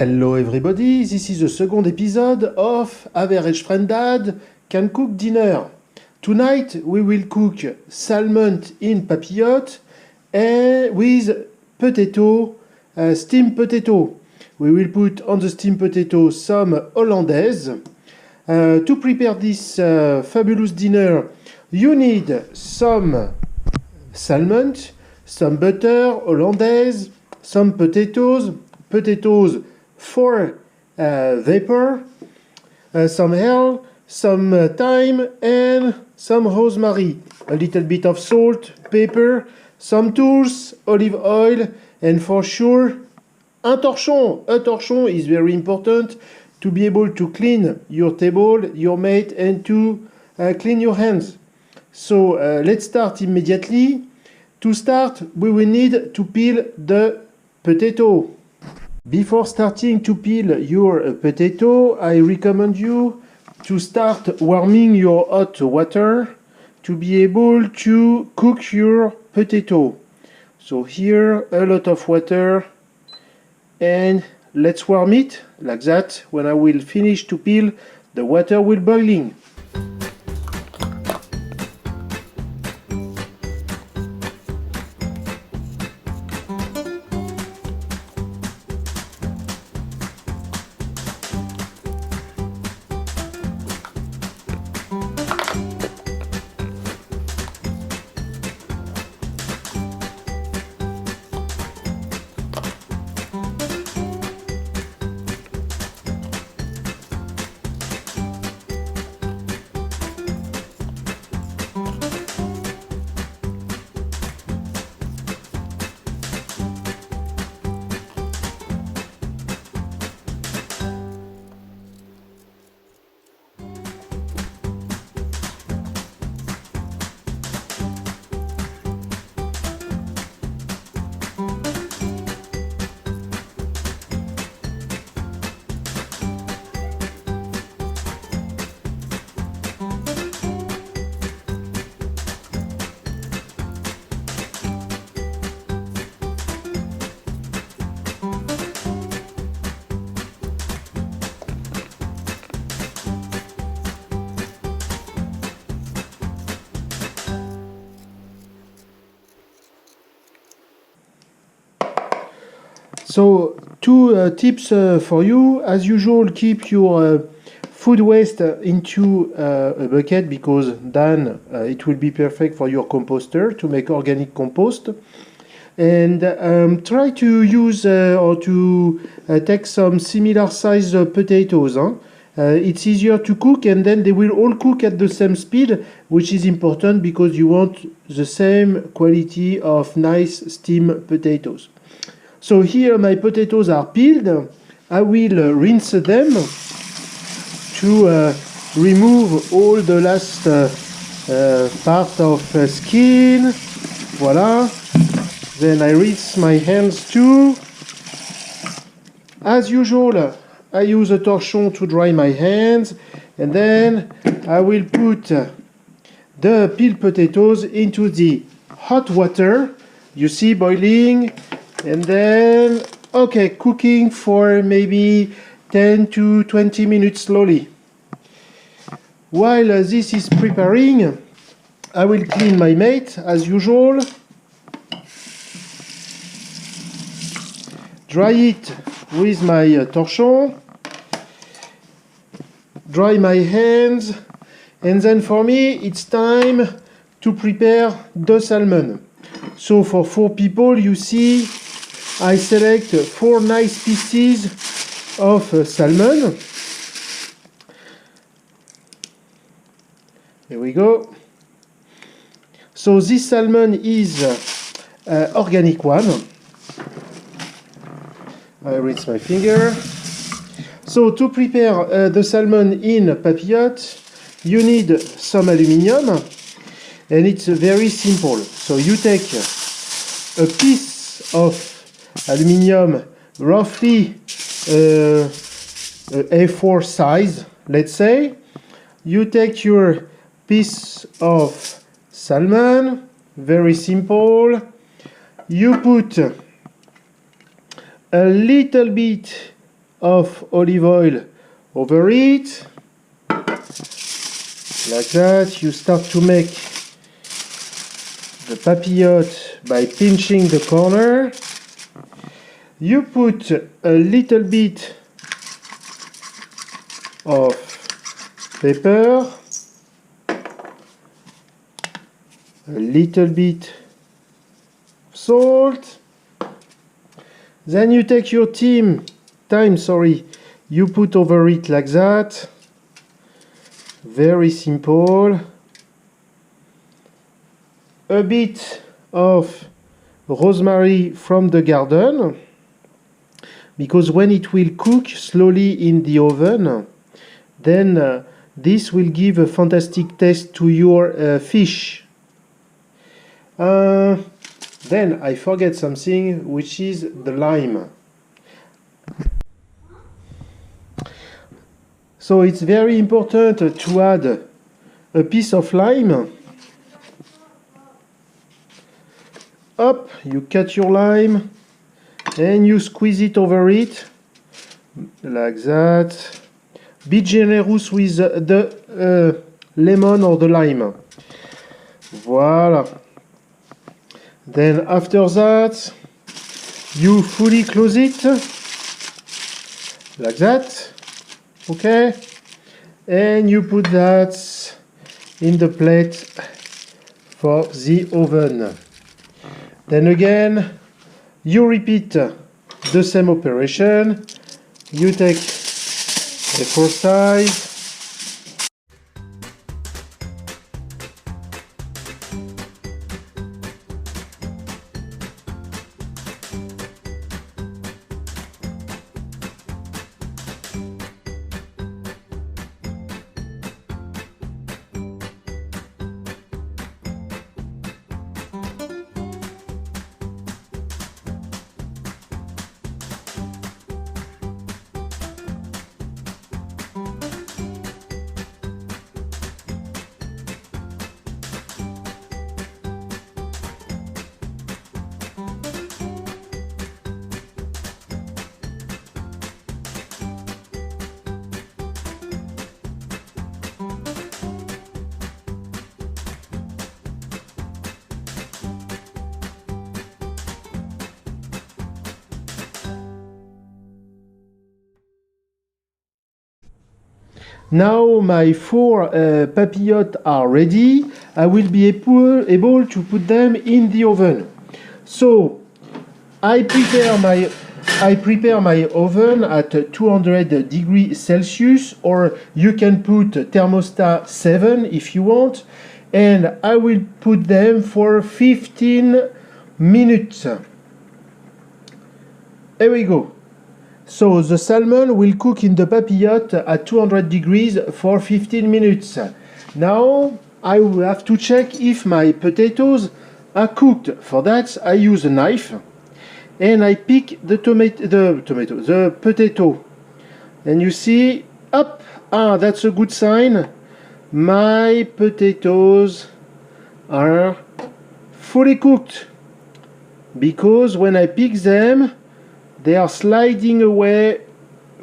Hello everybody, this is the second episode of Average Friend Dad Can Cook Dinner. Tonight we will cook salmon in papillote with potato, steamed potato. We will put on the steamed potato some hollandaise. To prepare this fabulous dinner, you need some salmon, some butter, hollandaise, some potatoes for vapor, some herb, some thyme, and some rosemary, a little bit of salt, pepper, some tools, olive oil, and for sure, un torchon. A torchon is very important to be able to clean your table, your mat, and to clean your hands. So let's start immediately. To start, we will need to peel the potato. Before starting to peel your potato, I recommend you to start warming your hot water to be able to cook your potato. So here, a lot of water, and let's warm it like that. When I will finish to peel, the water will boiling. So, two tips for you. As usual, keep your food waste into a bucket because then it will be perfect for your composter to make organic compost. And try to use or to take some similar size potatoes. It's easier to cook and then they will all cook at the same speed, which is important because you want the same quality of nice steamed potatoes. So here my potatoes are peeled. I will rinse them to remove all the last part of skin. Voila. Then I rinse my hands too. As usual, I use a torchon to dry my hands. And then I will put the peeled potatoes into the hot water. You see boiling. And then, okay, cooking for maybe 10 to 20 minutes slowly. While this is preparing, I will clean my mat as usual. Dry it with my torchon. Dry my hands. And then for me, it's time to prepare the salmon. So for 4 people, you see, I select 4 nice pieces of salmon. Here we go. So this salmon is organic one. I rinse my finger. So to prepare the salmon in papillote, you need some aluminium, and it's very simple. So you take a piece of aluminium, roughly A4 size, let's say. You take your piece of salmon, very simple. You put a little bit of olive oil over it. Like that, you start to make the papillote by pinching the corner. You put a little bit of pepper, a little bit of salt. Then you take your time, you put over it like that. Very simple. A bit of rosemary from the garden, because when it will cook slowly in the oven, then this will give a fantastic taste to your fish. Then I forget something, which is the lime. So it's very important to add a piece of lime. Up, you cut your lime and you squeeze it over it like that. Be generous with the lemon or the lime. Voila. Then after that, you fully close it like that. Okay, and you put that in the plate for the oven. Then again, you repeat the same operation. You take the first side, Now my 4 papillotes are ready. I will be able to put them in the oven. So I prepare my oven at 200 degrees Celsius, or you can put thermostat 7 if you want, and I will put them for 15 minutes. Here we go. So the salmon will cook in the papillote at 200 degrees for 15 minutes. Now I will have to check if my potatoes are cooked. For that I use a knife and I pick the potato. And you see, up, that's a good sign. My potatoes are fully cooked, because when I pick them, they are sliding away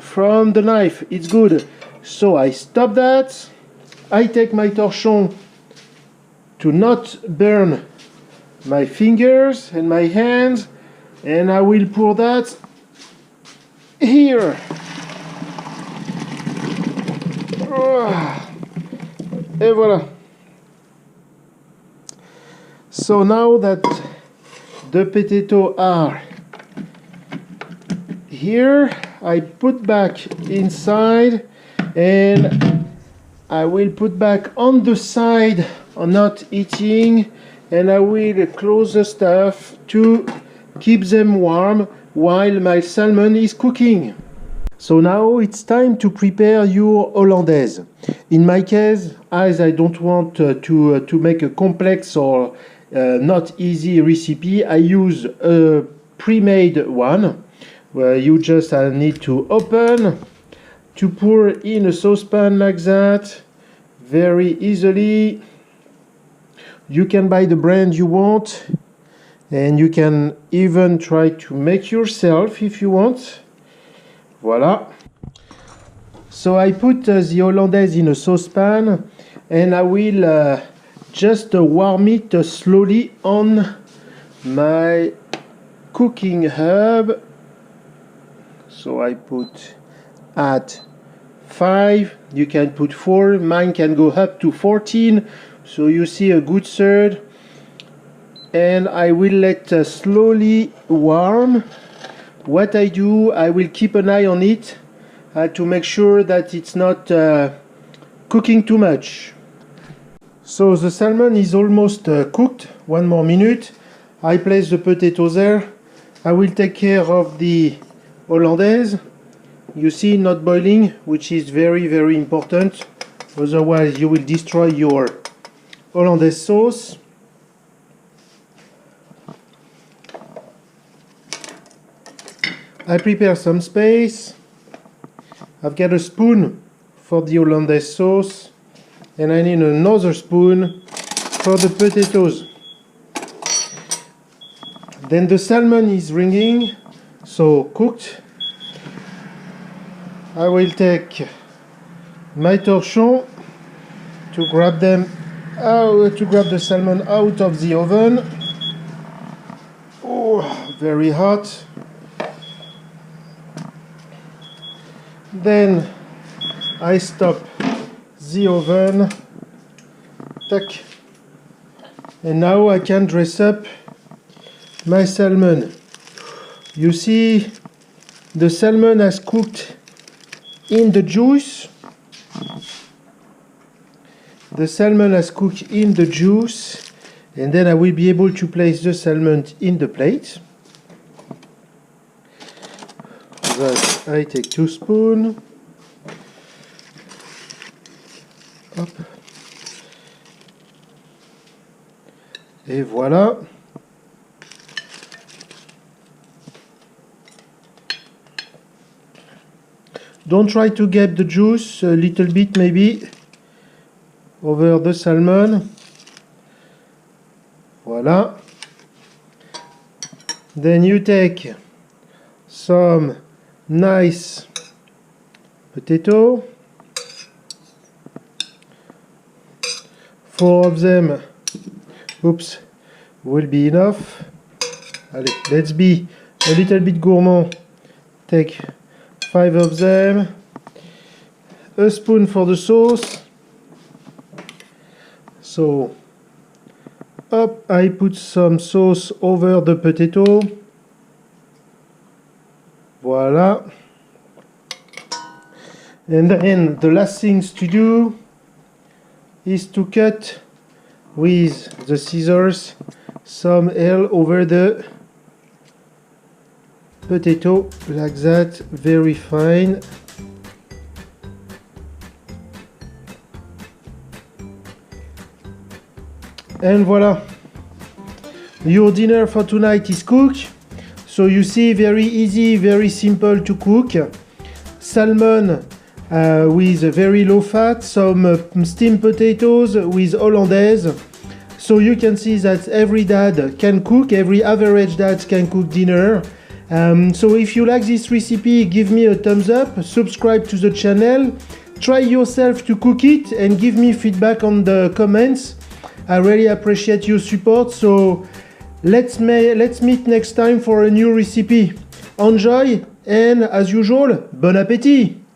from the knife. It's good. So I stop that. I take my torchon to not burn my fingers and my hands, and I will pour that here. Et voilà. So now that the potatoes are here, I put back inside, and I will put back on the side on not eating, and I will close the stuff to keep them warm while my salmon is cooking. So now it's time to prepare your hollandaise. In my case, as I don't want to make a complex or not easy recipe, I use a pre-made one, where you just need to open, to pour in a saucepan like that, very easily. You can buy the brand you want, and you can even try to make yourself if you want. Voila. So I put the hollandaise in a saucepan and I will just warm it slowly on my cooking herb. So I put at 5, you can put 4, mine can go up to 14, so you see a good third. And I will let slowly warm. What I do, I will keep an eye on it to make sure that it's not cooking too much. So the salmon is almost cooked. 1 more minute. I place the potatoes there. I will take care of the hollandaise. You see, not boiling, which is very, very important. Otherwise, you will destroy your hollandaise sauce. I prepare some space. I've got a spoon for the hollandaise sauce, and I need another spoon for the potatoes. Then the salmon is ringing, so cooked. I will take my torchon to grab the salmon out of the oven. Oh, very hot. Then I stop the oven. Tac. And now I can dress up my salmon. You see, the salmon has cooked in the juice. The salmon has cooked in the juice, and then I will be able to place the salmon in the plate. That I take 2 spoons. Hop. Et voilà. Don't try to get the juice, a little bit maybe over the salmon. Voilà. Then you take some nice potato. 4 of them, oops, will be enough. Allez, let's be a little bit gourmand. Take 5 of them. A spoon for the sauce. So, up, I put some sauce over the potato. Voila. And then the last things to do is to cut with the scissors some L over the potato, like that, very fine. And voila, your dinner for tonight is cooked. So you see, very easy, very simple to cook. Salmon with very low fat, some steamed potatoes with hollandaise. So you can see that every dad can cook, every average dad can cook dinner. So if you like this recipe, give me a thumbs up, subscribe to the channel, try yourself to cook it and give me feedback on the comments. I really appreciate your support. So let's meet next time for a new recipe. Enjoy, and as usual, bon appétit!